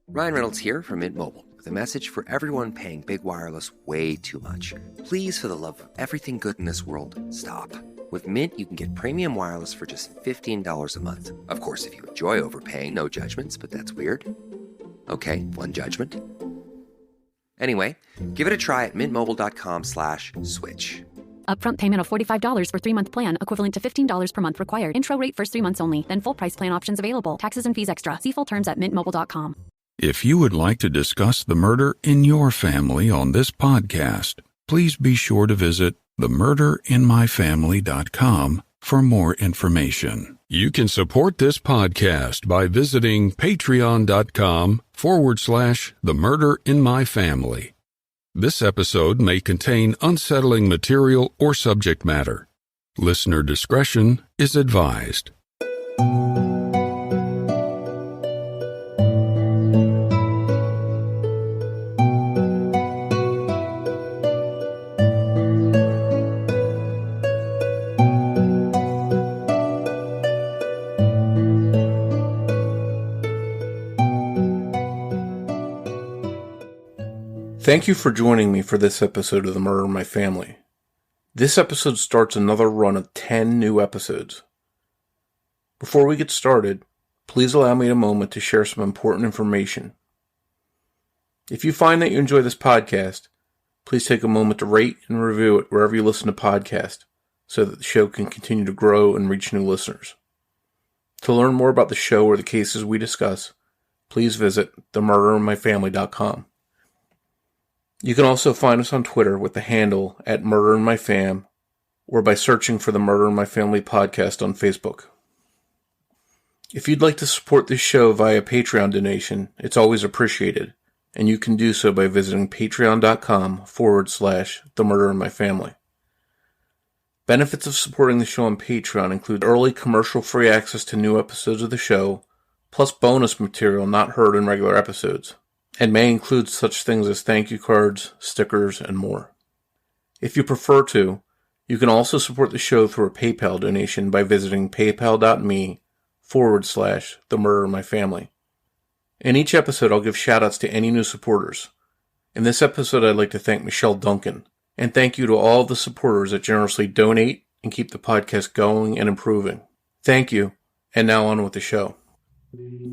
Ryan Reynolds here from Mint Mobile with a message for everyone paying big wireless way too much. Please, for the love of everything good in this world, stop. With Mint, you can get premium wireless for just $15 a month. Of course, if you enjoy overpaying, no judgments, but that's weird. Okay, one judgment. Anyway, give it a try at mintmobile.com/switch. Upfront payment of $45 for 3-month plan, equivalent to $15 per month required. Intro rate first 3 months only, then full price plan options available. Taxes and fees extra. See full terms at mintmobile.com. If you would like to discuss the murder in your family on this podcast, please be sure to visit themurderinmyfamily.com for more information. You can support this podcast by visiting patreon.com/themurderinmyfamily. This episode may contain unsettling material or subject matter. Listener discretion is advised. Thank you for joining me for this episode of The Murder in My Family. This episode starts another run of 10 new episodes. Before we get started, please allow me a moment to share some important information. If you find that you enjoy this podcast, please take a moment to rate and review it wherever you listen to podcasts so that the show can continue to grow and reach new listeners. To learn more about the show or the cases we discuss, please visit themurderinmyfamily.com. You can also find us on Twitter with the handle @MurderInMyFam or by searching for the Murder in My Family podcast on Facebook. If you'd like to support this show via Patreon donation, it's always appreciated, and you can do so by visiting patreon.com/themurderinmyfamily. Benefits of supporting the show on Patreon include early commercial-free access to new episodes of the show, plus bonus material not heard in regular episodes, and may include such things as thank you cards, stickers, and more. If you prefer to, you can also support the show through a PayPal donation by visiting paypal.me/themurderinmyfamily. In each episode, I'll give shoutouts to any new supporters. In this episode, I'd like to thank Michelle Duncan, and thank you to all of the supporters that generously donate and keep the podcast going and improving. Thank you, and now on with the show.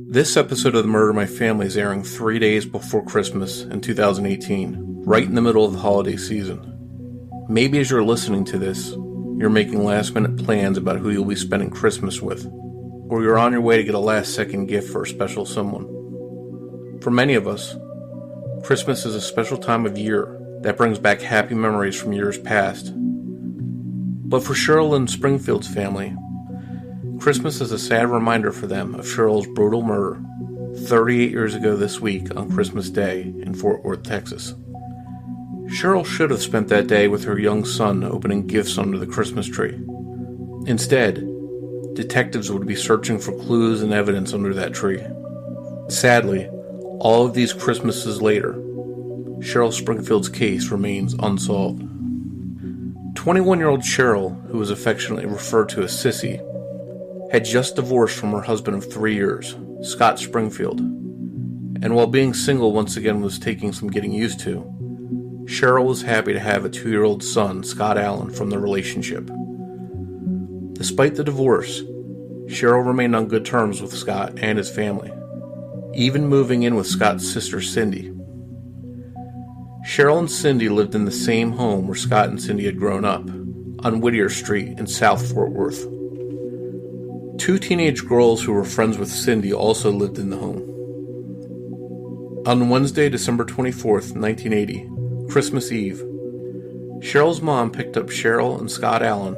This episode of The Murder in My Family is airing 3 days before Christmas in 2018, right in the middle of the holiday season. Maybe as you're listening to this, you're making last-minute plans about who you'll be spending Christmas with, or you're on your way to get a last-second gift for a special someone. For many of us, Christmas is a special time of year that brings back happy memories from years past. But for Cheryl and Springfield's family, Christmas is a sad reminder for them of Cheryl's brutal murder 38 years ago this week on Christmas Day in Fort Worth, Texas. Cheryl should have spent that day with her young son opening gifts under the Christmas tree. Instead, detectives would be searching for clues and evidence under that tree. Sadly, all of these Christmases later, Cheryl Springfield's case remains unsolved. 21-year-old Cheryl, who was affectionately referred to as Sissy, had just divorced from her husband of 3 years, Scott Springfield, and while being single once again was taking some getting used to, Cheryl was happy to have a 2-year-old son, Scott Allen, from the relationship. Despite the divorce, Cheryl remained on good terms with Scott and his family, even moving in with Scott's sister, Cindy. Cheryl and Cindy lived in the same home where Scott and Cindy had grown up, on Whittier Street in South Fort Worth. 2 teenage girls who were friends with Cindy also lived in the home. On Wednesday, December 24th, 1980, Christmas Eve, Cheryl's mom picked up Cheryl and Scott Allen,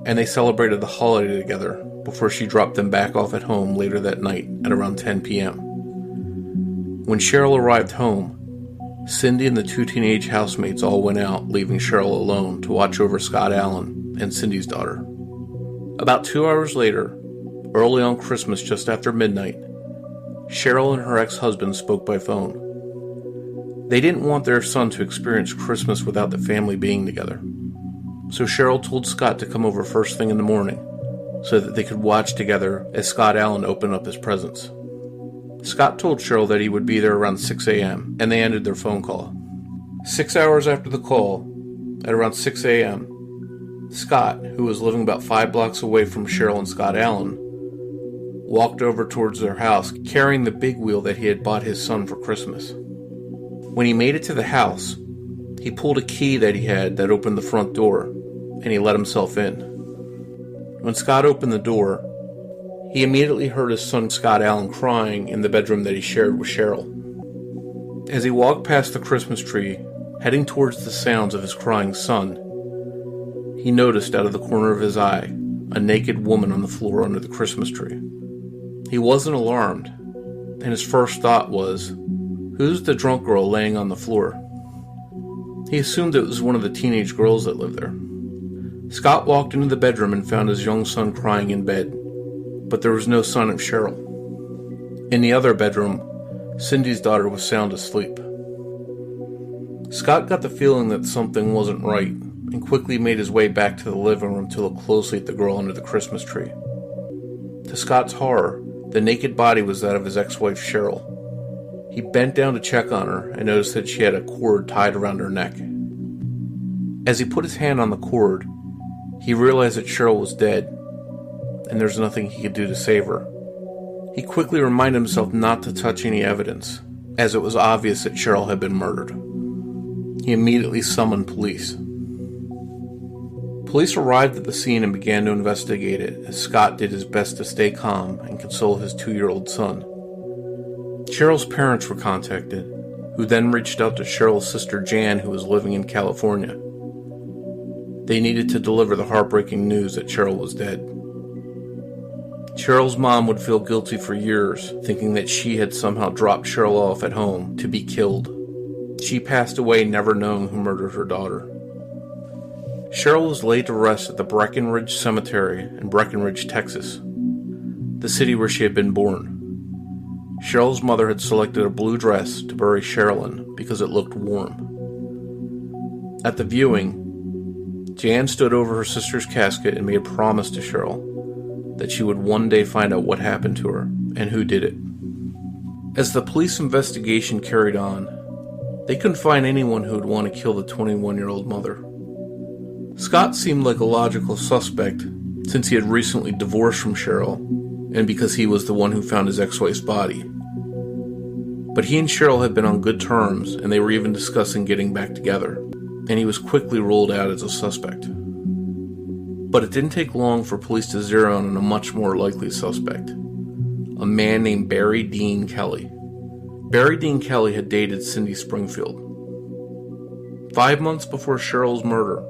and they celebrated the holiday together before she dropped them back off at home later that night at around 10 p.m. When Cheryl arrived home, Cindy and the 2 teenage housemates all went out, leaving Cheryl alone to watch over Scott Allen and Cindy's daughter. About 2 hours later, early on Christmas just after midnight, Cheryl and her ex-husband spoke by phone. They didn't want their son to experience Christmas without the family being together. So Cheryl told Scott to come over first thing in the morning so that they could watch together as Scott Allen opened up his presents. Scott told Cheryl that he would be there around 6 a.m., and they ended their phone call. 6 hours after the call, at around 6 a.m., Scott, who was living about 5 blocks away from Cheryl and Scott Allen, walked over towards their house carrying the big wheel that he had bought his son for Christmas. When he made it to the house, he pulled a key that he had that opened the front door, and he let himself in. When Scott opened the door, he immediately heard his son Scott Allen crying in the bedroom that he shared with Cheryl. As he walked past the Christmas tree, heading towards the sounds of his crying son, he noticed out of the corner of his eye a naked woman on the floor under the Christmas tree. He wasn't alarmed, and his first thought was, "Who's the drunk girl laying on the floor?" He assumed it was one of the teenage girls that lived there. Scott walked into the bedroom and found his young son crying in bed, but there was no sign of Cheryl. In the other bedroom, Cindy's daughter was sound asleep. Scott got the feeling that something wasn't right and quickly made his way back to the living room to look closely at the girl under the Christmas tree. To Scott's horror, the naked body was that of his ex-wife Cheryl. He bent down to check on her and noticed that she had a cord tied around her neck. As he put his hand on the cord, he realized that Cheryl was dead, and there's nothing he could do to save her. He quickly reminded himself not to touch any evidence, as it was obvious that Cheryl had been murdered. He immediately summoned police. Police arrived at the scene and began to investigate it, as Scott did his best to stay calm and console his 2-year-old son. Cheryl's parents were contacted, who then reached out to Cheryl's sister Jan, who was living in California. They needed to deliver the heartbreaking news that Cheryl was dead. Cheryl's mom would feel guilty for years, thinking that she had somehow dropped Cheryl off at home to be killed. She passed away never knowing who murdered her daughter. Cheryl was laid to rest at the Breckenridge Cemetery in Breckenridge, Texas, the city where she had been born. Cheryl's mother had selected a blue dress to bury Cheryl in because it looked warm. At the viewing, Jan stood over her sister's casket and made a promise to Cheryl that she would one day find out what happened to her and who did it. As the police investigation carried on, they couldn't find anyone who would want to kill the 21-year-old mother. Scott seemed like a logical suspect since he had recently divorced from Cheryl and because he was the one who found his ex-wife's body. But he and Cheryl had been on good terms, and they were even discussing getting back together, and he was quickly ruled out as a suspect. But it didn't take long for police to zero in on a much more likely suspect, a man named Barry Dean Kelly. Barry Dean Kelly had dated Cindy Springfield. 5 months before Cheryl's murder,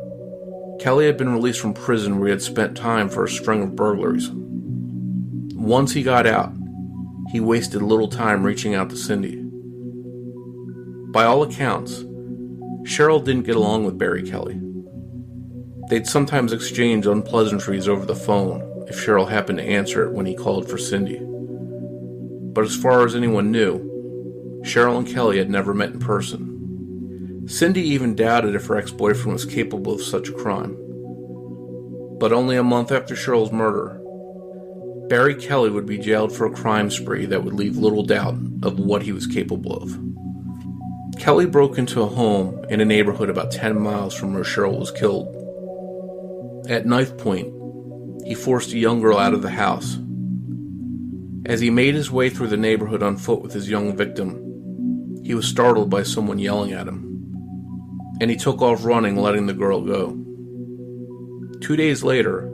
Kelly had been released from prison where he had spent time for a string of burglaries. Once he got out, he wasted little time reaching out to Cindy. By all accounts, Cheryl didn't get along with Barry Kelly. They'd sometimes exchange unpleasantries over the phone if Cheryl happened to answer it when he called for Cindy. But as far as anyone knew, Cheryl and Kelly had never met in person. Cindy even doubted if her ex-boyfriend was capable of such a crime. But only a month after Cheryl's murder, Barry Kelly would be jailed for a crime spree that would leave little doubt of what he was capable of. Kelly broke into a home in a neighborhood about 10 miles from where Cheryl was killed. At knife point, he forced a young girl out of the house. As he made his way through the neighborhood on foot with his young victim, he was startled by someone yelling at him, and he took off running, letting the girl go. 2 days later,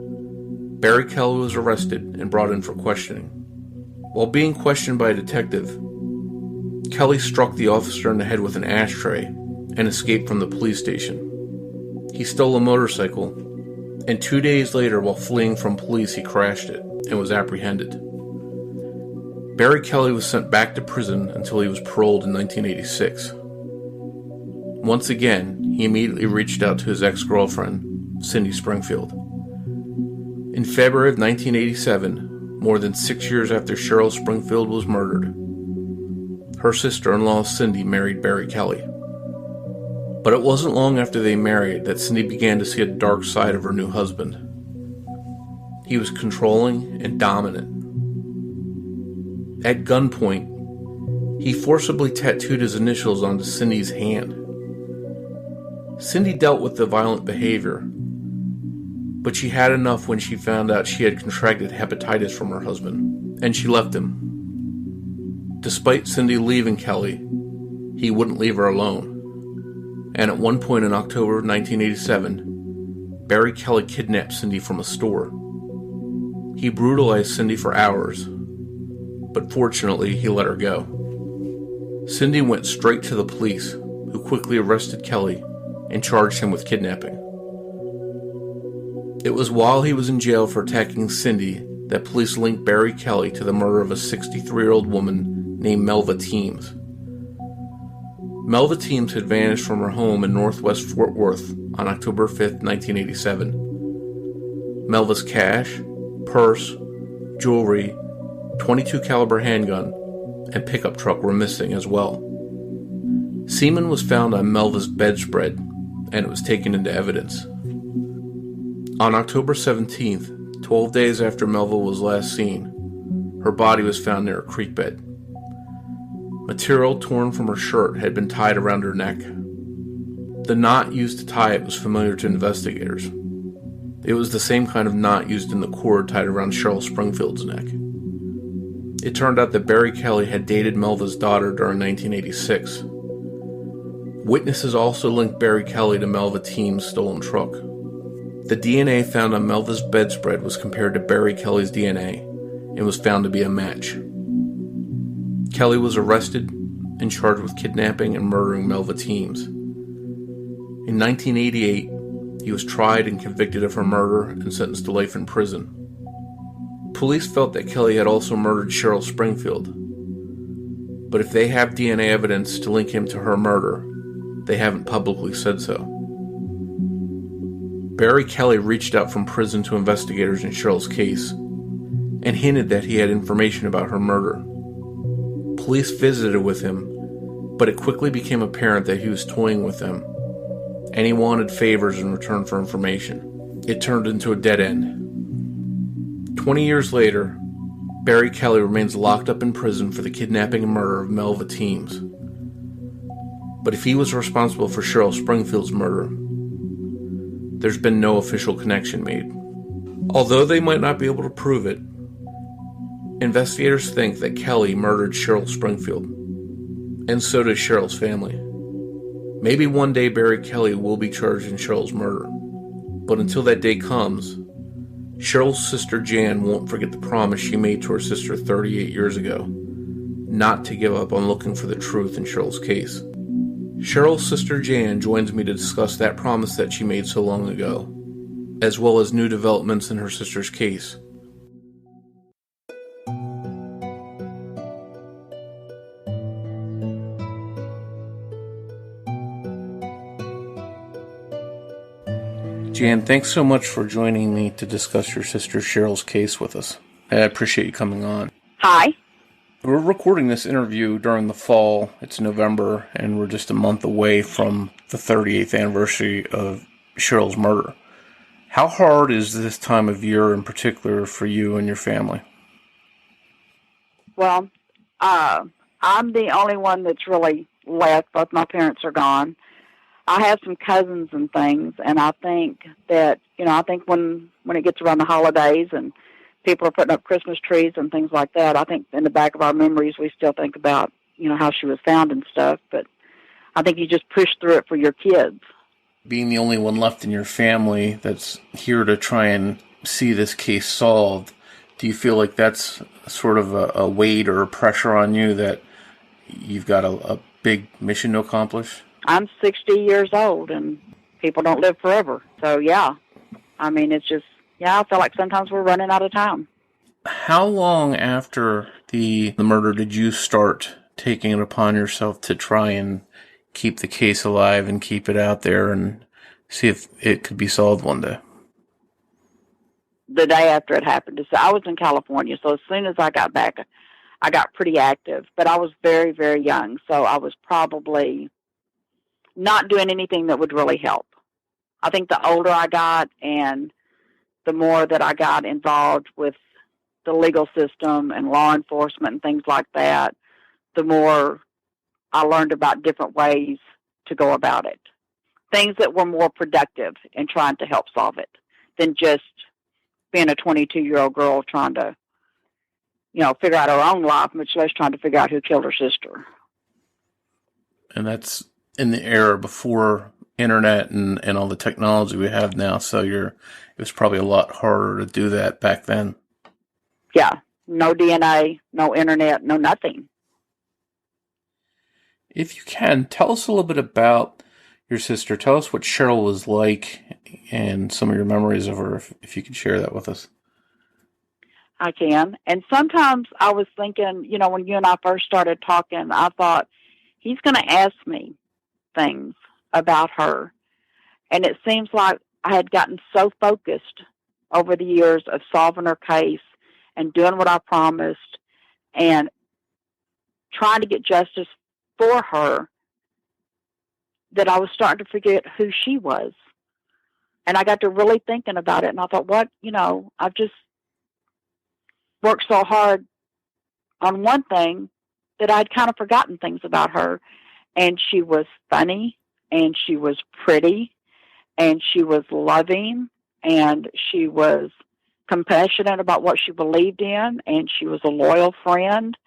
Barry Kelly was arrested and brought in for questioning. While being questioned by a detective, Kelly struck the officer in the head with an ashtray and escaped from the police station. He stole a motorcycle, and 2 days later, while fleeing from police, he crashed it and was apprehended. Barry Kelly was sent back to prison until he was paroled in 1986. Once again, he immediately reached out to his ex-girlfriend, Cindy Springfield. In February of 1987, more than 6 years after Cheryl Springfield was murdered, her sister-in-law Cindy married Barry Kelly. But it wasn't long after they married that Cindy began to see a dark side of her new husband. He was controlling and dominant. At gunpoint, He forcibly tattooed his initials onto Cindy's hand. Cindy dealt with the violent behavior, but she had enough when she found out she had contracted hepatitis from her husband, and she left him. Despite Cindy leaving Kelly, he wouldn't leave her alone. And at one point in October 1987, Barry Kelly kidnapped Cindy from a store. He brutalized Cindy for hours, but fortunately he let her go. Cindy went straight to the police, who quickly arrested Kelly and charged him with kidnapping. It was while he was in jail for attacking Cindy that police linked Barry Kelly to the murder of a 63-year-old woman named Melva Teams. Melva Teams had vanished from her home in northwest Fort Worth on October 5, 1987. Melva's cash, purse, jewelry, .22 caliber handgun, and pickup truck were missing as well. Semen was found on Melva's bedspread, and it was taken into evidence. On October 17th, 12 days after Melva was last seen, her body was found near a creek bed. Material torn from her shirt had been tied around her neck. The knot used to tie it was familiar to investigators. It was the same kind of knot used in the cord tied around Cheryl Springfield's neck. It turned out that Barry Kelly had dated Melva's daughter during 1986. Witnesses also linked Barry Kelly to Melva Teams' stolen truck. The DNA found on Melva's bedspread was compared to Barry Kelly's DNA and was found to be a match. Kelly was arrested and charged with kidnapping and murdering Melva Teams. In 1988, he was tried and convicted of her murder and sentenced to life in prison. Police felt that Kelly had also murdered Cheryl Springfield, but if they have DNA evidence to link him to her murder, they haven't publicly said so. Barry Kelly reached out from prison to investigators in Cheryl's case and hinted that he had information about her murder. Police visited with him, but it quickly became apparent that he was toying with them, and he wanted favors in return for information. It turned into a dead end. 20 years later, Barry Kelly remains locked up in prison for the kidnapping and murder of Melva Teams. But if he was responsible for Cheryl Springfield's murder, there's been no official connection made. Although they might not be able to prove it, investigators think that Kelly murdered Cheryl Springfield, and so does Cheryl's family. Maybe one day Barry Kelly will be charged in Cheryl's murder, but until that day comes, Cheryl's sister Jan won't forget the promise she made to her sister 38 years ago, not to give up on looking for the truth in Cheryl's case. Cheryl's sister Jan joins me to discuss that promise that she made so long ago, as well as new developments in her sister's case. Jan, thanks so much for joining me to discuss your sister Cheryl's case with us. I appreciate you coming on. Hi. We're recording this interview during the fall. It's November, and we're just a month away from the 38th anniversary of Cheryl's murder. How hard is this time of year in particular for you and your family? Well, I'm the only one that's really left. Both my parents are gone. I have some cousins and things, and I think that, I think when it gets around the holidays and people are putting up Christmas trees and things like that, I think in the back of our memories we still think about, how she was found and stuff, but I think you just push through it for your kids. Being the only one left in your family that's here to try and see this case solved, do you feel like that's sort of a weight or a pressure on you that you've got a big mission to accomplish? I'm 60 years old, and people don't live forever. So, yeah. It's just, I feel like sometimes we're running out of time. How long after the murder did you start taking it upon yourself to try and keep the case alive and keep it out there and see if it could be solved one day? The day after it happened. So I was in California, so as soon as I got back, I got pretty active. But I was very, very young, so I was probably not doing anything that would really help. I think the older I got and the more that I got involved with the legal system and law enforcement and things like that, the more I learned about different ways to go about it. Things that were more productive in trying to help solve it than just being a 22-year-old girl trying to, figure out her own life, much less trying to figure out who killed her sister. And that's in the era before internet and all the technology we have now. So it was probably a lot harder to do that back then. Yeah. No DNA, no internet, no nothing. If you can, tell us a little bit about your sister. Tell us what Cheryl was like and some of your memories of her, if you could share that with us. I can. And sometimes I was thinking, when you and I first started talking, I thought, he's going to ask me things about her. And it seems like I had gotten so focused over the years of solving her case and doing what I promised and trying to get justice for her that I was starting to forget who she was. And I got to really thinking about it, and I thought, I've just worked so hard on one thing that I'd kind of forgotten things about her. And she was funny, and she was pretty, and she was loving, and she was compassionate about what she believed in, and she was a loyal friend.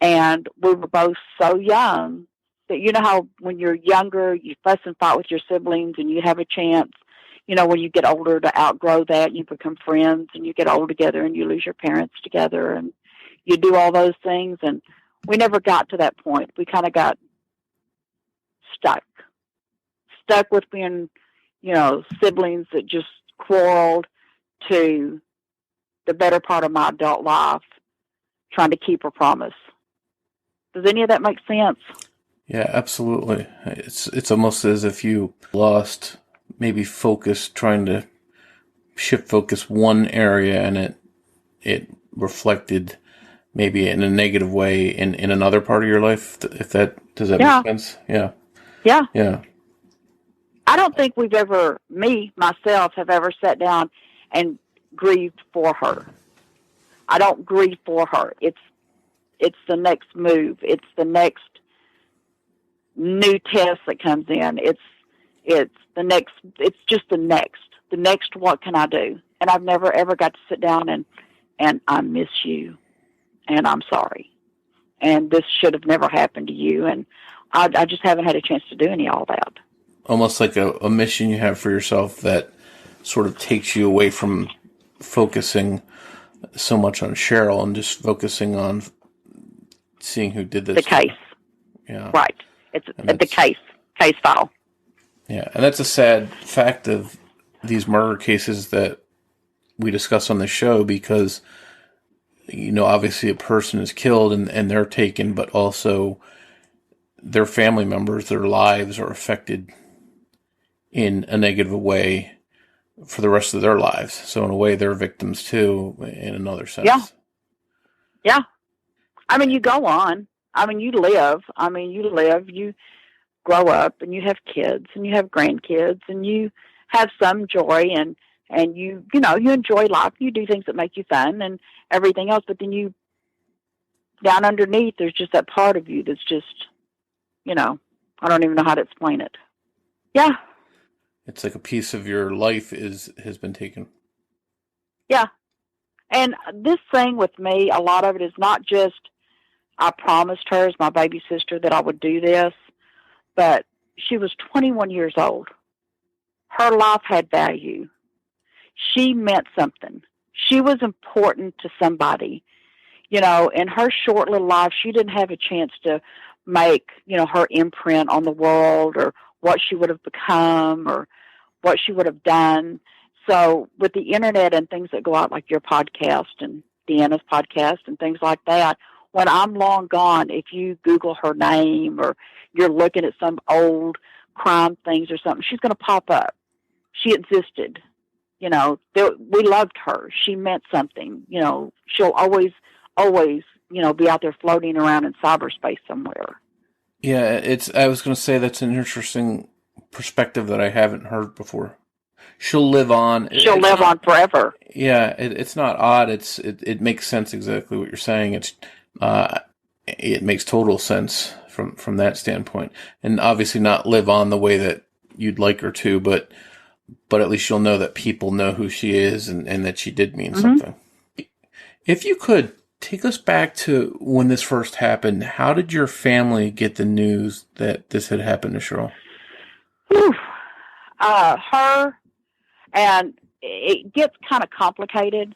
And we were both so young that, how when you're younger, you fuss and fight with your siblings, and you have a chance, when you get older, to outgrow that. You become friends, and you get old together, and you lose your parents together, and you do all those things. And we never got to that point. We kind of got stuck with being, siblings that just quarreled, to the better part of my adult life, trying to keep her promise. Does any of that make sense? Yeah, absolutely. It's almost as if you lost maybe focus, trying to shift focus one area, and it reflected maybe in a negative way in another part of your life. Does that make sense? Yeah. Yeah. Yeah. I don't think we've ever, myself, have ever sat down and grieved for her. I don't grieve for her. It's the next move. It's the next new test that comes in. It's the next. It's just the next. The next. What can I do? And I've never ever got to sit down and I miss you, and I'm sorry, and this should have never happened to you, and I just haven't had a chance to do any of all that. Almost like a mission you have for yourself that sort of takes you away from focusing so much on Cheryl and just focusing on seeing who did this. The case. Yeah. Right. It's the case file. Yeah. And that's a sad fact of these murder cases that we discuss on the show, because, obviously a person is killed and they're taken, but also their family members, their lives are affected in a negative way for the rest of their lives. So in a way, they're victims too, in another sense. Yeah. Yeah. I mean, you go on. I mean, you live. You grow up, and you have kids, and you have grandkids, and you have some joy, and you enjoy life. You do things that make you fun and everything else. But then down underneath, there's just that part of you that's just, I don't even know how to explain it. Yeah. It's like a piece of your life has been taken. Yeah. And this thing with me, a lot of it is not just, I promised her as my baby sister that I would do this, but she was 21 years old. Her life had value. She meant something. She was important to somebody. In her short little life, she didn't have a chance to make, her imprint on the world, or what she would have become, or what she would have done. So with the internet and things that go out, like your podcast and Deanna's podcast and things like that, when I'm long gone, if you Google her name, or you're looking at some old crime things or something, she's going to pop up. She existed. We loved her. She meant something. She'll always, be out there floating around in cyberspace somewhere. Yeah, I was going to say that's an interesting perspective that I haven't heard before. She'll live on. She'll live on forever. Yeah, it's not odd. It makes sense exactly what you're saying. It's it makes total sense from that standpoint. And obviously not live on the way that you'd like her to, but at least you'll know that people know who she is and that she did mean something. If you could take us back to when this first happened, how did your family get the news that this had happened to Cheryl? Her, and it gets kind of complicated.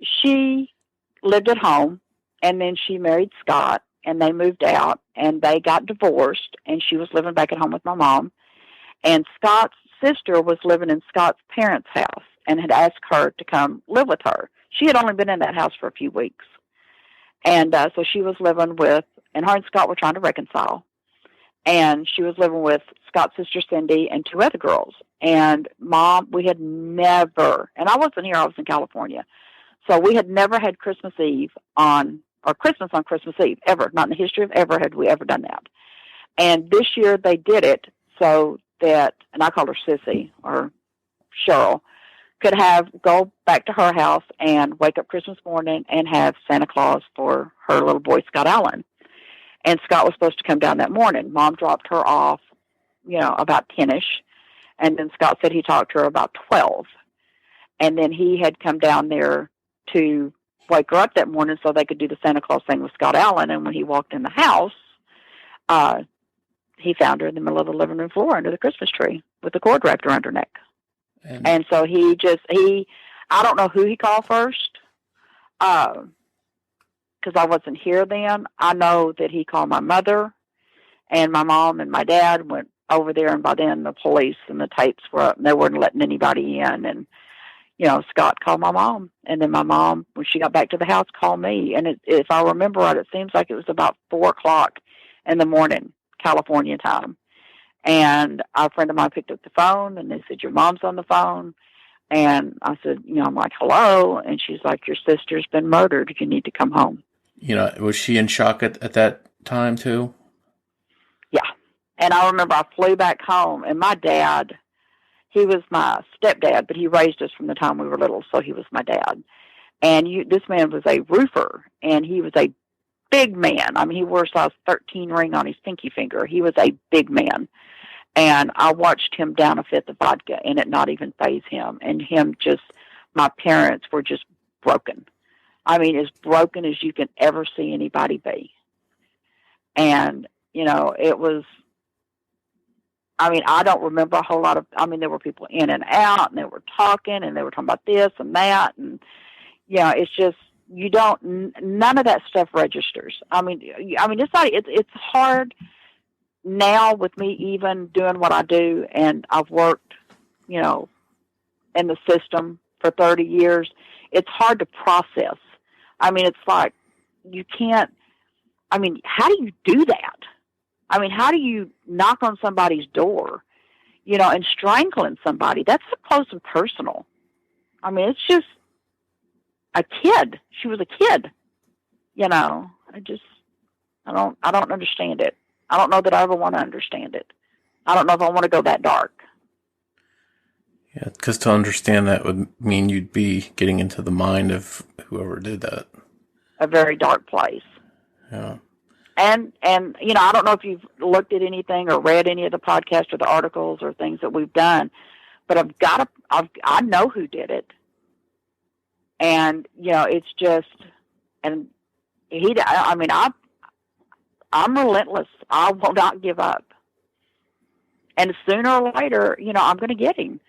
She lived at home, and then she married Scott, and they moved out, and they got divorced, and she was living back at home with my mom. And Scott's sister was living in Scott's parents' house and had asked her to come live with her. She had only been in that house for a few weeks. And so she was living with, and her and Scott were trying to reconcile. And she was living with Scott's sister Cindy and two other girls. And Mom, we had never, and I wasn't here, I was in California. So we had never had Christmas Eve or Christmas on Christmas Eve, ever. Not in the history of ever had we ever done that. And this year they did it so that, and I called her Sissy, or Cheryl, could go back to her house and wake up Christmas morning and have Santa Claus for her little boy, Scott Allen. And Scott was supposed to come down that morning. Mom dropped her off, about 10-ish. And then Scott said he talked to her about 12. And then he had come down there to wake her up that morning so they could do the Santa Claus thing with Scott Allen. And when he walked in the house, he found her in the middle of the living room floor under the Christmas tree with the cord wrapped around her neck. And so I don't know who he called first, because I wasn't here then. I know that he called my mother, and my mom and my dad went over there, and by then the police and the tapes were up, and they weren't letting anybody in. And, Scott called my mom, and then my mom, when she got back to the house, called me. And if I remember right, it seems like it was about 4 o'clock in the morning, California time. And a friend of mine picked up the phone, and they said, "Your mom's on the phone." And I said, I'm like, "Hello." And she's like, "Your sister's been murdered. You need to come home." Was she in shock at that time too? Yeah. And I remember I flew back home, and my dad, he was my stepdad, but he raised us from the time we were little, so he was my dad. And this man was a roofer, and he was a big man. I mean, he wore a size 13 ring on his pinky finger. He was a big man. And I watched him down a fifth of vodka and it not even faze him. And my parents were just broken. I mean, as broken as you can ever see anybody be. And, it was, I don't remember a whole lot of, there were people in and out, and they were talking, and they were talking about this and that. And, it's just, none of that stuff registers. It's hard now with me even doing what I do, and I've worked, in the system for 30 years. It's hard to process. It's like you can't, how do you do that? How do you knock on somebody's door, and strangling somebody? That's up close and personal. It's just a kid. She was a kid, I don't understand it. I don't know that I ever want to understand it. I don't know if I want to go that dark. Yeah, because to understand that would mean you'd be getting into the mind of whoever did that. A very dark place. Yeah. And I don't know if you've looked at anything or read any of the podcasts or the articles or things that we've done, but I know who did it. And, it's just, and I'm relentless. I will not give up. And sooner or later, I'm going to get him.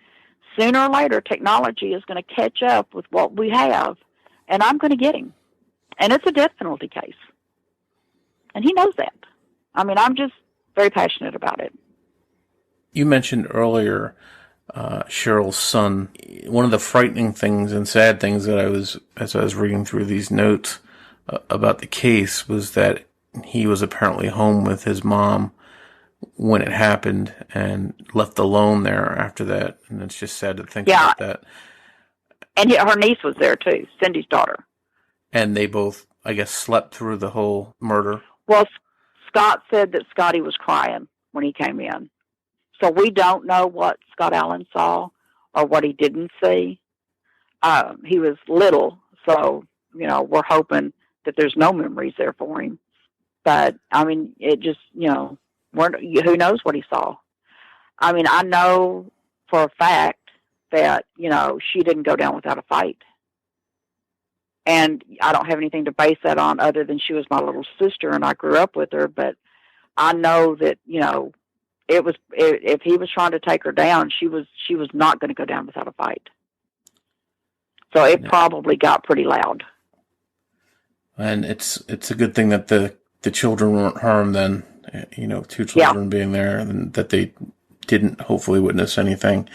Sooner or later, technology is going to catch up with what we have, and I'm going to get him. And it's a death penalty case. And he knows that. I'm just very passionate about it. You mentioned earlier Cheryl's son. One of the frightening things and sad things that as I was reading through these notes about the case, was that he was apparently home with his mom when it happened and left alone there after that. And it's just sad to think about that. And her niece was there too, Cindy's daughter. And they both, I guess, slept through the whole murder. Well, Scott said that Scotty was crying when he came in. So we don't know what Scott Allen saw or what he didn't see. He was little, so, we're hoping that there's no memories there for him. But, I mean, it just, who knows what he saw. I mean, I know for a fact that, she didn't go down without a fight. And I don't have anything to base that on other than she was my little sister and I grew up with her. But I know that, if he was trying to take her down, she was not going to go down without a fight. So it probably got pretty loud. And it's a good thing that the children weren't harmed then, 2 children being there, and that they didn't hopefully witness anything.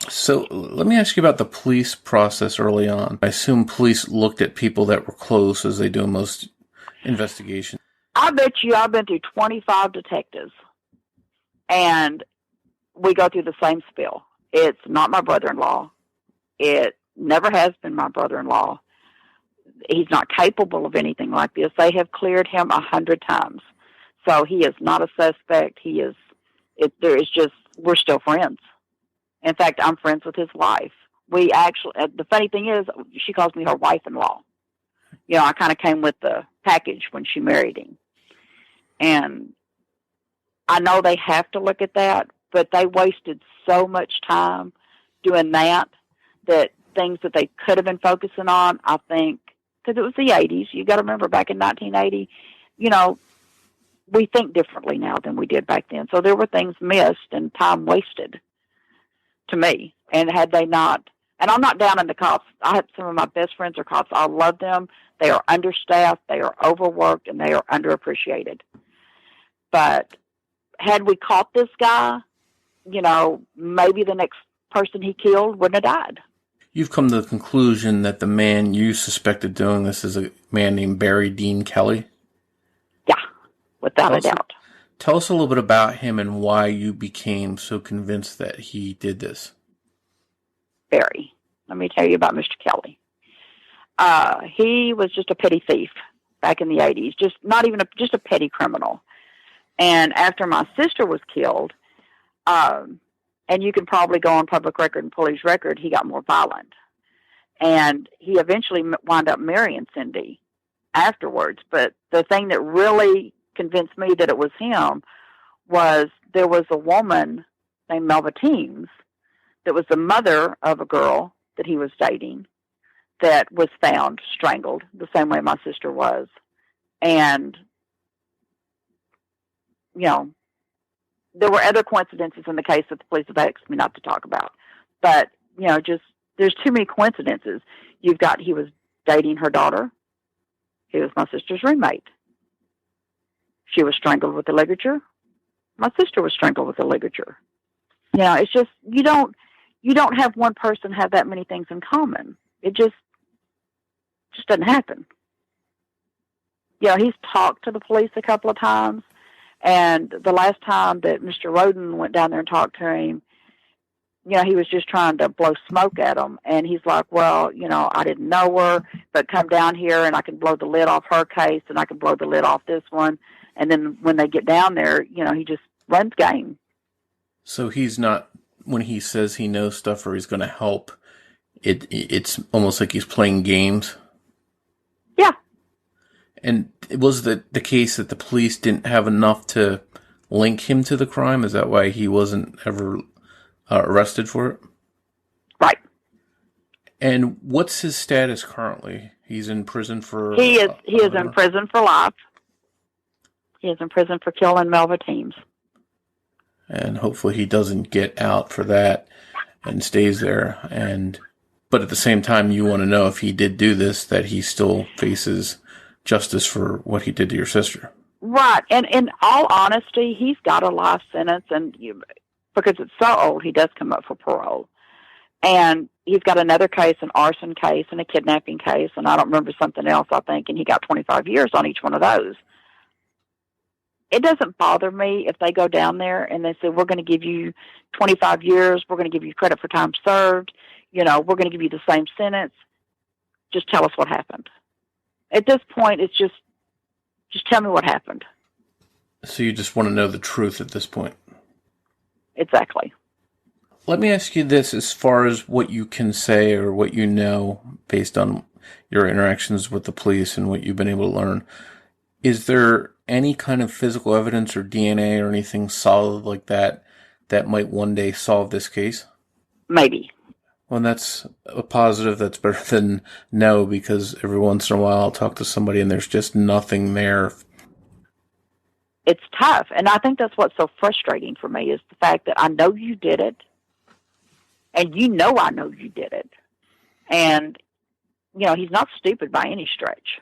So let me ask you about the police process early on. I assume police looked at people that were close as they do in most investigations. I bet you I've been through 25 detectives, and we go through the same spiel. It's not my brother-in-law. It never has been my brother-in-law. He's not capable of anything like this. They have cleared him 100 times. So he is not a suspect. We're still friends. In fact, I'm friends with his wife. We actually, the funny thing is, she calls me her wife-in-law. I kind of came with the package when she married him. And I know they have to look at that, but they wasted so much time doing that things that they could have been focusing on, I think, because it was the 80s. You got to remember, back in 1980, we think differently now than we did back then. So there were things missed and time wasted, to me. And had they not, and I'm not down on the cops. I have some of my best friends are cops. I love them. They are understaffed, they are overworked, and they are underappreciated. But had we caught this guy, maybe the next person he killed wouldn't have died. You've come to the conclusion that the man you suspected doing this is a man named Barry Dean Kelly? Yeah, without a doubt. Tell us a little bit about him and why you became so convinced that he did this. Barry. Let me tell you about Mr. Kelly. He was just a petty thief back in the 80s, just a petty criminal. And after my sister was killed, and you can probably go on public record and pull his record, he got more violent. And he eventually wound up marrying Cindy afterwards. But the thing that really convinced me that it was him was there was a woman named Melva Teams that was the mother of a girl that he was dating that was found strangled the same way my sister was. And, there were other coincidences in the case that the police have asked me not to talk about. But, there's too many coincidences. He was dating her daughter. He was my sister's roommate. She was strangled with a ligature. My sister was strangled with a ligature. It's just, you don't have one person have that many things in common. It just doesn't happen. He's talked to the police a couple of times. And the last time that Mr. Roden went down there and talked to him, he was just trying to blow smoke at him. And he's like, well, I didn't know her, but come down here and I can blow the lid off her case and I can blow the lid off this one. And then when they get down there, he just runs game. So he's not, when he says he knows stuff or he's going to help, it's almost like he's playing games. Yeah. And was the case that the police didn't have enough to link him to the crime? Is that why he wasn't ever arrested for it? Right. And what's his status currently? He's in prison for... He is in prison for life. He is in prison for killing Melva Teams. And hopefully he doesn't get out for that and stays there. But at the same time, you want to know if he did do this, that he still faces justice for what he did to your sister. Right. And in all honesty, he's got a life sentence, and because it's so old, he does come up for parole. And he's got another case, an arson case and a kidnapping case, and I don't remember something else, I think, and he got 25 years on each one of those. It doesn't bother me if they go down there and they say, we're going to give you 25 years, we're going to give you credit for time served, we're going to give you the same sentence. Just tell us what happened. At this point, it's just tell me what happened. So you just want to know the truth at this point? Exactly. Let me ask you this, as far as what you can say or what you know based on your interactions with the police and what you've been able to learn. Is there any kind of physical evidence or DNA or anything solid like that that might one day solve this case? Maybe. Well, that's a positive. That's better than no, because every once in a while I'll talk to somebody and there's just nothing there. It's tough. And I think that's what's so frustrating for me is the fact that I know you did it. And you know I know you did it. And, you know, he's not stupid by any stretch.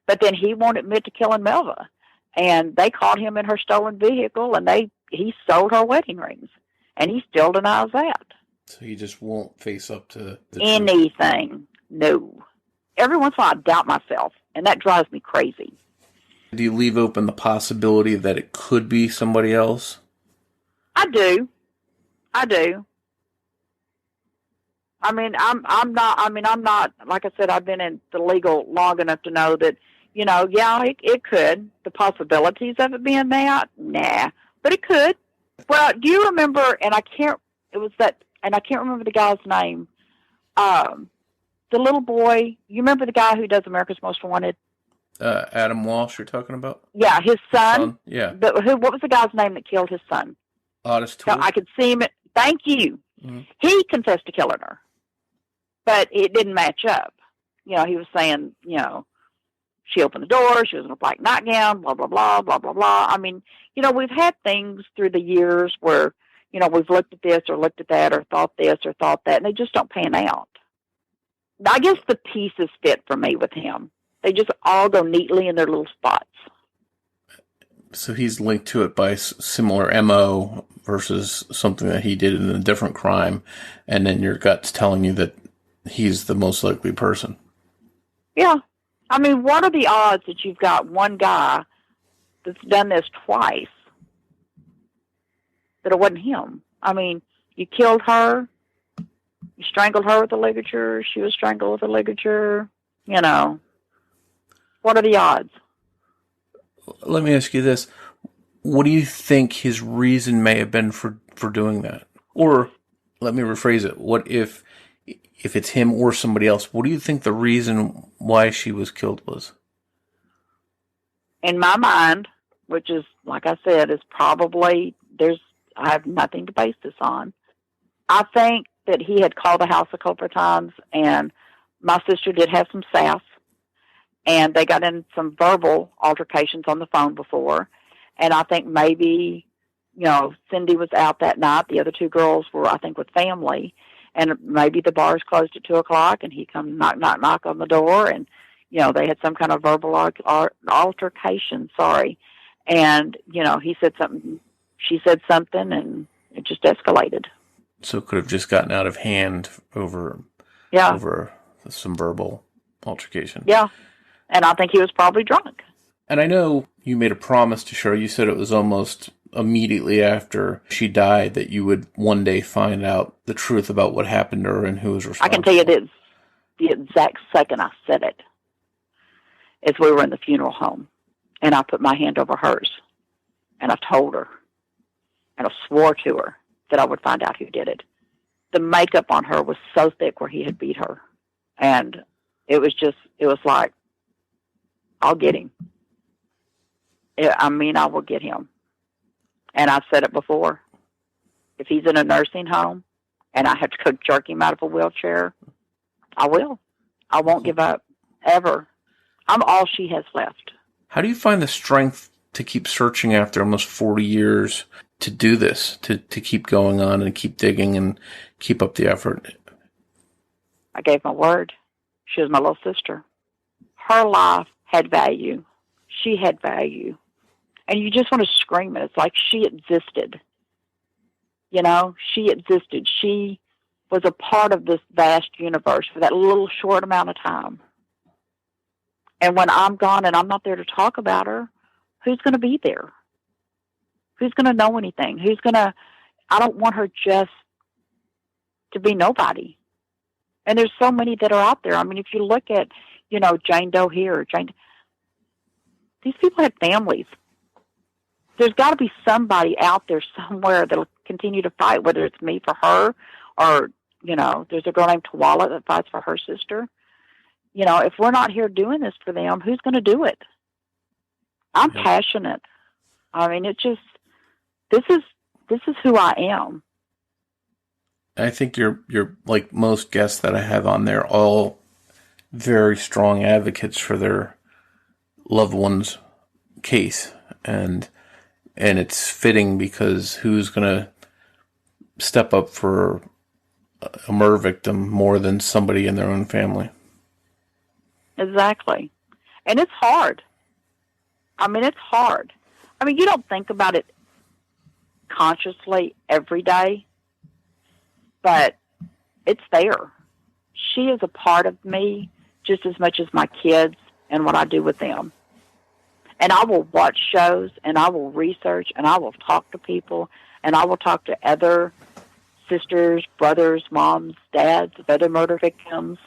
But then he won't admit to killing Melva. And they caught him in her stolen vehicle, and he sold her wedding rings. And he still denies that. So he just won't face up to the anything. truth. No. Every once in a while I doubt myself, and that drives me crazy. Do you leave open the possibility that it could be somebody else? I do. I mean, I'm not, like I said, I've been in the legal long enough to know that, you know, yeah, it could. The possibilities of it being that, nah, but it could. Well, do you remember, and I can't remember the guy's name, the little boy, you remember the guy who does America's Most Wanted? Adam Walsh you're talking about? Yeah, his son. Yeah. But what was the guy's name that killed his son? Otis Toole. I could see him. Thank you. Mm-hmm. He confessed to killing her, but it didn't match up. You know, he was saying, you know, she opened the door, she was in a black nightgown, blah, blah, blah, blah, blah, blah. I mean, you know, we've had things through the years where, you know, we've looked at this or looked at that or thought this or thought that, and they just don't pan out. I guess the pieces fit for me with him. They just all go neatly in their little spots. So he's linked to it by similar MO versus something that he did in a different crime, and then your gut's telling you that he's the most likely person. Yeah. I mean, what are the odds that you've got one guy that's done this twice that it wasn't him? I mean, you killed her, you strangled her with a ligature, she was strangled with a ligature, you know. What are the odds? Let me ask you this. What do you think his reason may have been for doing that? Or, let me rephrase it. What if it's him or somebody else, what do you think the reason why she was killed was? In my mind, which is, like I said, is probably, I have nothing to base this on. I think that he had called the house a couple of times, and my sister did have some sass. And they got in some verbal altercations on the phone before. And I think maybe, you know, Cindy was out that night. The other two girls were, I think, with family. And maybe the bars closed at 2 o'clock, and he come knock, knock, knock on the door. And, you know, they had some kind of verbal altercation, And, you know, he said something, she said something, and it just escalated. So it could have just gotten out of hand over some verbal altercation. Yeah. And I think he was probably drunk. And I know you made a promise to Cheryl. You said it was almost immediately after she died that you would one day find out the truth about what happened to her and who was responsible. I can tell you the exact second I said it is we were in the funeral home. And I put my hand over hers. And I told her. And I swore to her that I would find out who did it. The makeup on her was so thick where he had beat her. And it was like, I'll get him. I will get him. And I've said it before. If he's in a nursing home and I have to go jerk him out of a wheelchair, I will. I won't give up, ever. I'm all she has left. How do you find the strength to keep searching after almost 40 years to do this, to keep going on and keep digging and keep up the effort? I gave my word. She was my little sister. Her life had value. She had value. And you just want to scream it. It's like she existed. You know, she existed. She was a part of this vast universe for that little short amount of time. And when I'm gone and I'm not there to talk about her, who's going to be there? Who's going to know anything? I don't want her just to be nobody. And there's so many that are out there. I mean, if you look at, you know, Jane Doe here, these people had families. There's got to be somebody out there somewhere that'll continue to fight, whether it's me for her or, you know, there's a girl named Tawala that fights for her sister. You know, if we're not here doing this for them, who's going to do it? I'm passionate. I mean, it's just, this is who I am. I think you're like most guests that I have on there, all very strong advocates for their loved one's case, and it's fitting because who's going to step up for a murder victim more than somebody in their own family? Exactly. And it's hard. I mean, it's hard. I mean, you don't think about it consciously every day, but it's there. She is a part of me just as much as my kids and what I do with them. And I will watch shows, and I will research, and I will talk to people, and I will talk to other sisters, brothers, moms, dads of other murder victims.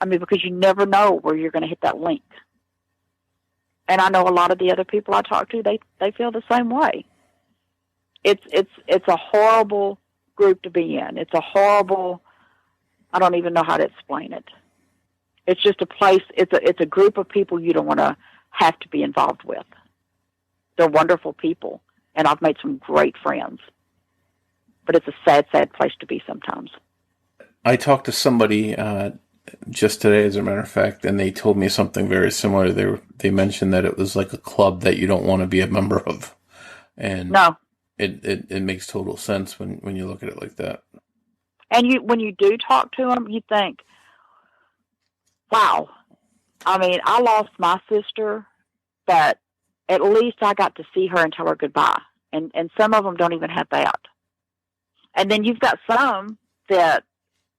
I mean, because you never know where you're going to hit that link. And I know a lot of the other people I talk to, they feel the same way. It's a horrible group to be in. It's a horrible, I don't even know how to explain it. It's just a place, it's a group of people you don't want to have to be involved with. They're wonderful people, and I've made some great friends. But it's a sad, sad place to be sometimes. I talked to somebody just today, as a matter of fact, and they told me something very similar. They mentioned that it was like a club that you don't want to be a member of. And no. It makes total sense when you look at it like that. And when you do talk to them, you think, wow. I mean, I lost my sister, but at least I got to see her and tell her goodbye. And some of them don't even have that. And then you've got some that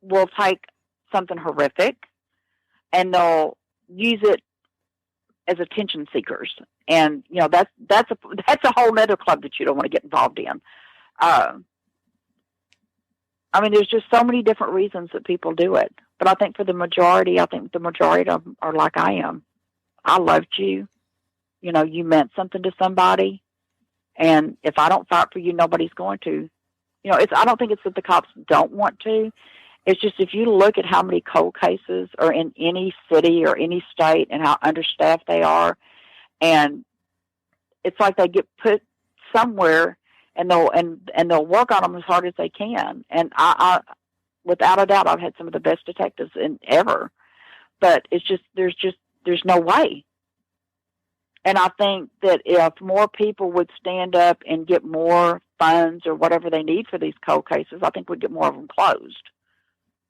will take something horrific and they'll use it as attention seekers. And, you know, that's a whole other club that you don't want to get involved in. I mean, there's just so many different reasons that people do it. But I think the majority of them are like I am. I loved you. You know, you meant something to somebody. And if I don't fight for you, nobody's going to. You know, I don't think it's that the cops don't want to. It's just if you look at how many cold cases are in any city or any state and how understaffed they are, and it's like they get put somewhere and they'll work on them as hard as they can. And I without a doubt, I've had some of the best detectives ever, but it's just there's no way. And I think that if more people would stand up and get more funds or whatever they need for these cold cases, I think we'd get more of them closed.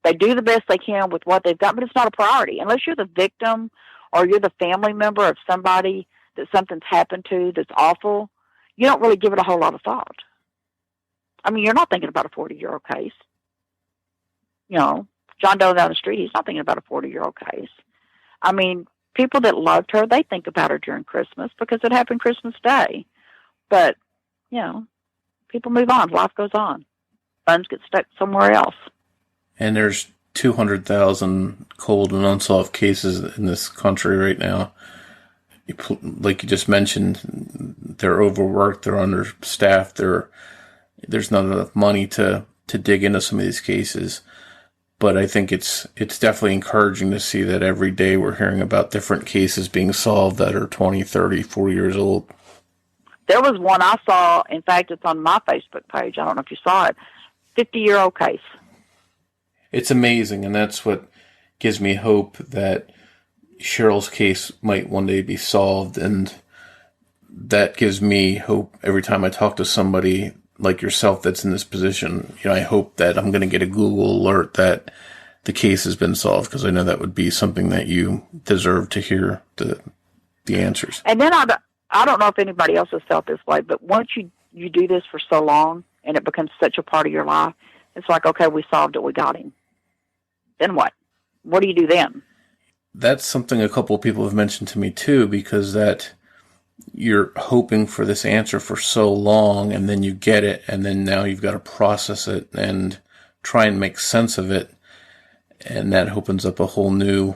They do the best they can with what they've got, but it's not a priority. Unless you're the victim or you're the family member of somebody that something's happened to that's awful, you don't really give it a whole lot of thought. I mean, you're not thinking about a 40-year-old case. You know, John Doe down the street, he's not thinking about a 40-year-old case. I mean, people that loved her, they think about her during Christmas because it happened Christmas Day. But, you know, people move on. Life goes on. Funds get stuck somewhere else. And there's 200,000 cold and unsolved cases in this country right now. Like you just mentioned, they're overworked, they're understaffed, there's not enough money to dig into some of these cases. But I think it's definitely encouraging to see that every day we're hearing about different cases being solved that are 20, 30, 40 years old. There was one I saw, in fact, it's on my Facebook page, I don't know if you saw it, 50-year-old case. It's amazing, and that's what gives me hope that Cheryl's case might one day be solved, and that gives me hope every time I talk to somebody like yourself that's in this position. You know, I hope that I'm going to get a Google alert that the case has been solved, because I know that would be something that you deserve to hear the answers. And then I don't know if anybody else has felt this way, but once you do this for so long and it becomes such a part of your life, it's like, okay, we solved it, we got him. Then what? What do you do then? That's something a couple of people have mentioned to me too, because that you're hoping for this answer for so long, and then you get it, and then now you've got to process it and try and make sense of it. And that opens up a whole new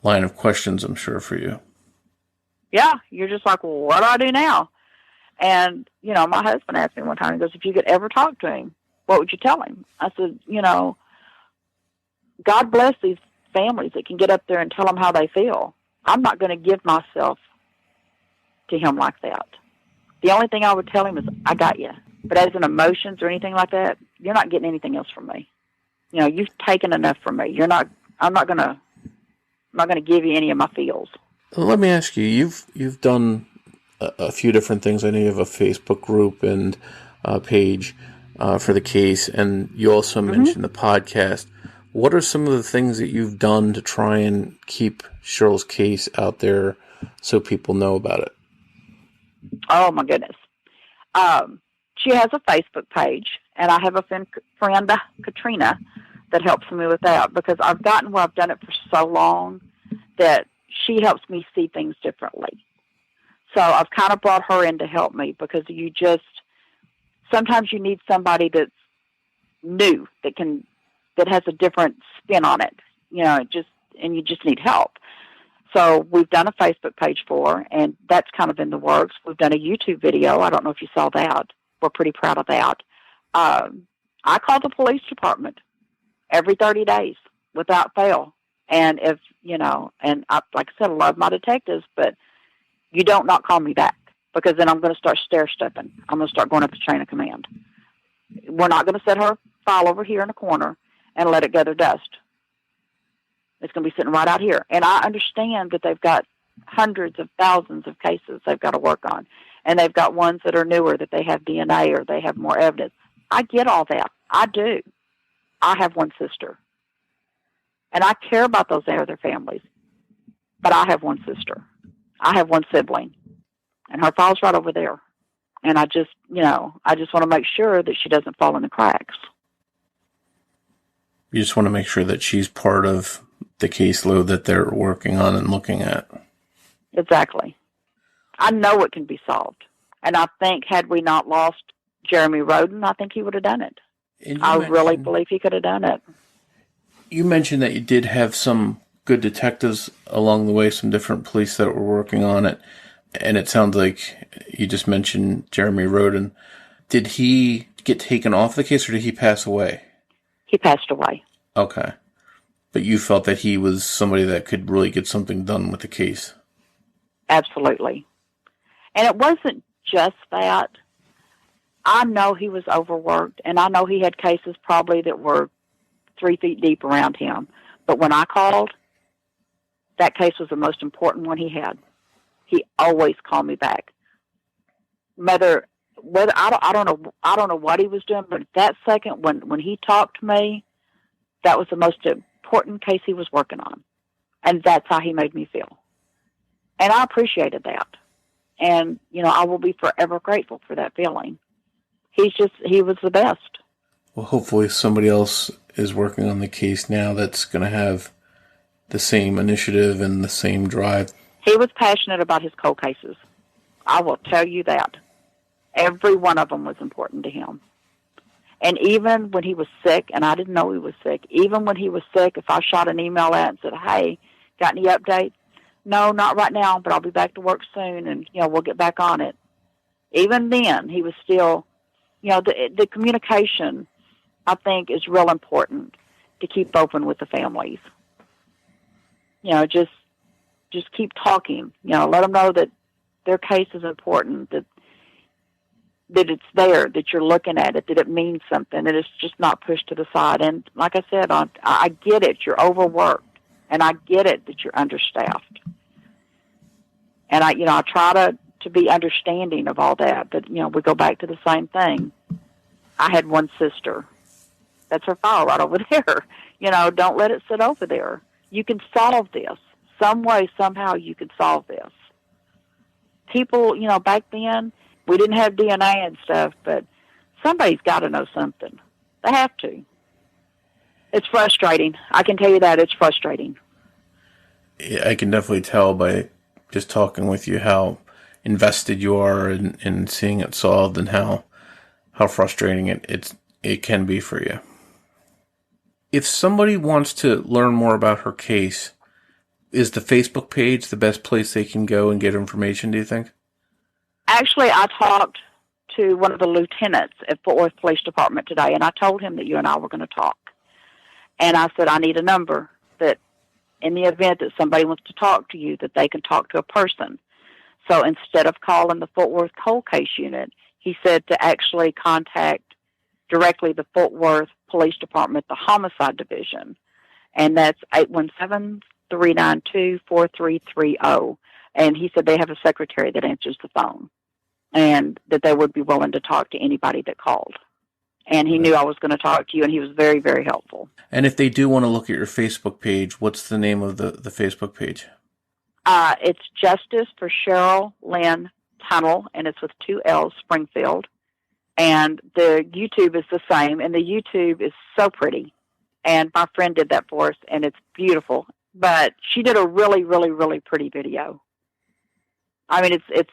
line of questions, I'm sure, for you. Yeah, you're just like, well, what do I do now? And, you know, my husband asked me one time, he goes, if you could ever talk to him, what would you tell him? I said, you know, God bless these families that can get up there and tell them how they feel. I'm not going to give myself to him like that. The only thing I would tell him is, I got you. But as in emotions or anything like that, you're not getting anything else from me. You know, you've taken enough from me. I'm not gonna give you any of my feels. Let me ask you, you've done a few different things. I know you have a Facebook group and a page for the case, and you also mentioned the podcast. What are some of the things that you've done to try and keep Cheryl's case out there so people know about it? Oh, my goodness. She has a Facebook page, and I have a friend, Katrina, that helps me with that, because I've gotten where I've done it for so long that she helps me see things differently. So I've kind of brought her in to help me, because sometimes you need somebody that's new, that has a different spin on it, you know, and you just need help. So we've done a Facebook page for her, and that's kind of in the works. We've done a YouTube video. I don't know if you saw that. We're pretty proud of that. I call the police department every 30 days without fail. And if, you know, and like I said, I love my detectives, but you don't not call me back, because then I'm going to start stair-stepping. I'm going to start going up the chain of command. We're not going to set her file over here in a corner and let it gather dust. It's going to be sitting right out here. And I understand that they've got hundreds of thousands of cases they've got to work on. And they've got ones that are newer, that they have DNA or they have more evidence. I get all that. I do. I have one sister. And I care about those other families. But I have one sister. I have one sibling. And her file's right over there. And I just want to make sure that she doesn't fall in the cracks. You just want to make sure that she's part of the caseload that they're working on and looking at. Exactly. I know it can be solved. And I think had we not lost Jeremy Roden, I think he would have done it. I really believe he could have done it. You mentioned that you did have some good detectives along the way, some different police that were working on it. And it sounds like you just mentioned Jeremy Roden. Did he get taken off the case, or did he pass away? He passed away. Okay. But you felt that he was somebody that could really get something done with the case. Absolutely. And it wasn't just that. I know he was overworked, and I know he had cases probably that were 3 feet deep around him. But when I called, that case was the most important one he had. He always called me back. Whether I don't know what he was doing, but that second when he talked to me, that was the most important case he was working on. And that's how he made me feel. And I appreciated that. And, you know, I will be forever grateful for that feeling. He was the best. Well, hopefully somebody else is working on the case now that's going to have the same initiative and the same drive. He was passionate about his cold cases. I will tell you that. Every one of them was important to him. And even when he was sick, and I didn't know he was sick, even when he was sick, if I shot an email out and said, hey, got any update? No, not right now, but I'll be back to work soon, and, you know, we'll get back on it. Even then, he was still, you know, the communication, I think, is real important to keep open with the families. You know, just keep talking. You know, let them know that their case is important, that it's there, that you're looking at it, that it means something, that it's just not pushed to the side. And like I said, I get it, you're overworked, and I get it that you're understaffed. And I try to be understanding of all that, but, you know, we go back to the same thing. I had one sister. That's her file right over there. You know, don't let it sit over there. You can solve this. Some way, somehow, you can solve this. People, you know, back then, we didn't have DNA and stuff, but somebody's got to know something. They have to. It's frustrating. I can tell you that. It's frustrating. Yeah, I can definitely tell by just talking with you how invested you are in seeing it solved, and how frustrating it can be for you. If somebody wants to learn more about her case, is the Facebook page the best place they can go and get information, do you think? Actually, I talked to one of the lieutenants at Fort Worth Police Department today, and I told him that you and I were going to talk. And I said, I need a number that in the event that somebody wants to talk to you, that they can talk to a person. So instead of calling the Fort Worth Cold Case Unit, he said to actually contact directly the Fort Worth Police Department, the Homicide Division. And that's 817-392-4330. And he said they have a secretary that answers the phone and that they would be willing to talk to anybody that called. And he knew I was going to talk to you, and he was very, very helpful. And if they do want to look at your Facebook page, what's the name of the Facebook page? It's Justice for Cheryl, Lynn, Tunnell, and it's with 2 L's, Springfield. And the YouTube is the same, and the YouTube is so pretty. And my friend did that for us, and it's beautiful. But she did a really, really, really pretty video. I mean, it's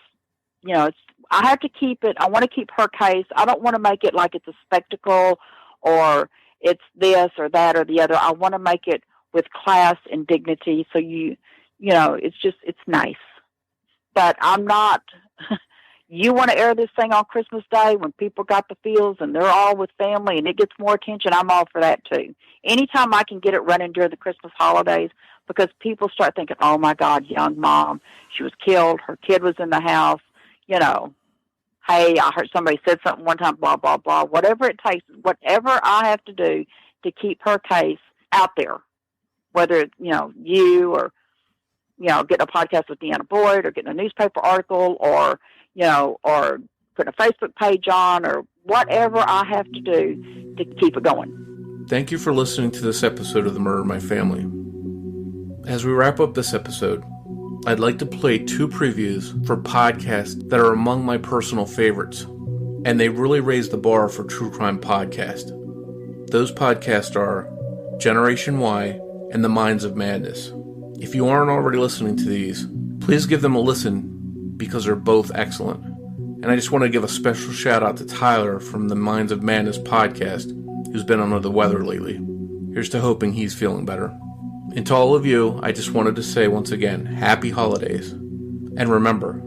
I have to keep it. I want to keep her case. I don't want to make it like it's a spectacle or it's this or that or the other. I want to make it with class and dignity. So it's nice. But I'm not. You want to air this thing on Christmas Day when people got the feels and they're all with family and it gets more attention, I'm all for that too. Anytime I can get it running during the Christmas holidays, because people start thinking, oh my God, young mom, she was killed, her kid was in the house, hey, I heard somebody said something one time, blah, blah, blah, whatever it takes, whatever I have to do to keep her case out there, whether it's, you or, getting a podcast with Deanna Boyd or getting a newspaper article or putting a Facebook page on or whatever I have to do to keep it going. Thank you for listening to this episode of The Murder in My Family. As we wrap up this episode, I'd like to play 2 previews for podcasts that are among my personal favorites, and they really raise the bar for true crime podcast. Those podcasts are Generation Y and The Minds of Madness. If you aren't already listening to these, please give them a listen because they're both excellent. And I just want to give a special shout out to Tyler from the Minds of Madness podcast, who's been under the weather lately. Here's to hoping he's feeling better. And to all of you, I just wanted to say once again, happy holidays. And remember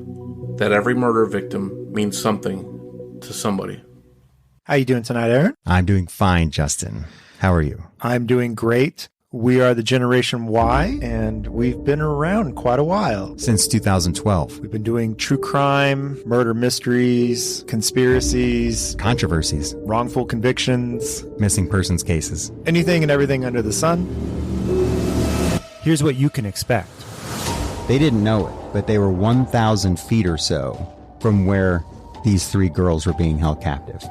that every murder victim means something to somebody. How you doing tonight, Aaron? I'm doing fine, Justin. How are you? I'm doing great. We are the Generation Y, and we've been around quite a while. Since 2012. We've been doing true crime, murder mysteries, conspiracies, controversies, wrongful convictions, missing persons cases, anything and everything under the sun. Here's what you can expect. They didn't know it, but they were 1,000 feet or so from where these 3 girls were being held captive.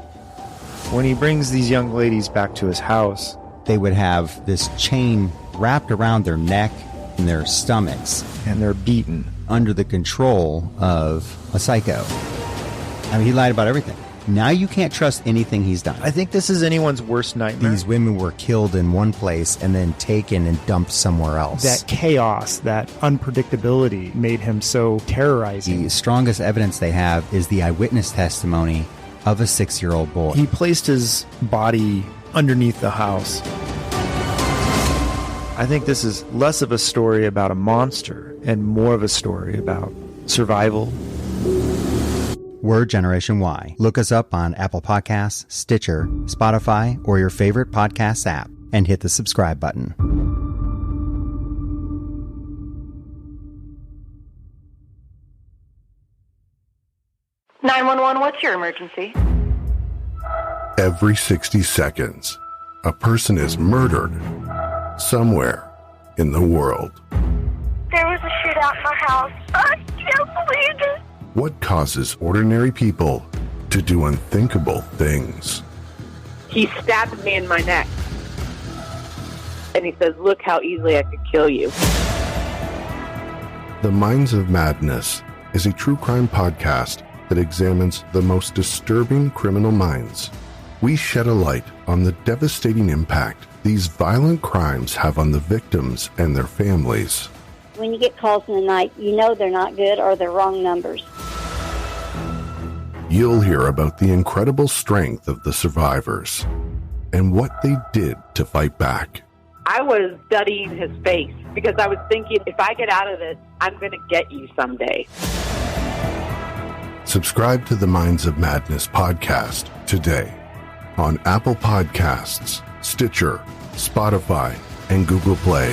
When he brings these young ladies back to his house, they would have this chain wrapped around their neck and their stomachs. And they're beaten. Under the control of a psycho. I mean, he lied about everything. Now you can't trust anything he's done. I think this is anyone's worst nightmare. These women were killed in one place and then taken and dumped somewhere else. That chaos, that unpredictability made him so terrorizing. The strongest evidence they have is the eyewitness testimony of a 6-year-old boy. He placed his body underneath the house. I think this is less of a story about a monster and more of a story about survival. We're Generation Y. Look us up on Apple Podcasts, Stitcher, Spotify, or your favorite podcast app, and hit the subscribe button. (911) What's your emergency? Every 60 seconds, a person is murdered somewhere in the world. There was a shootout in my house. I can't believe it. What causes ordinary people to do unthinkable things? He stabbed me in my neck. And he says, look how easily I could kill you. The Minds of Madness is a true crime podcast that examines the most disturbing criminal minds. We shed a light on the devastating impact these violent crimes have on the victims and their families. When you get calls in the night, you know they're not good or they're wrong numbers. You'll hear about the incredible strength of the survivors and what they did to fight back. I was studying his face because I was thinking, if I get out of this, I'm going to get you someday. Subscribe to the Minds of Madness podcast today on Apple Podcasts, Stitcher, Spotify, and Google Play.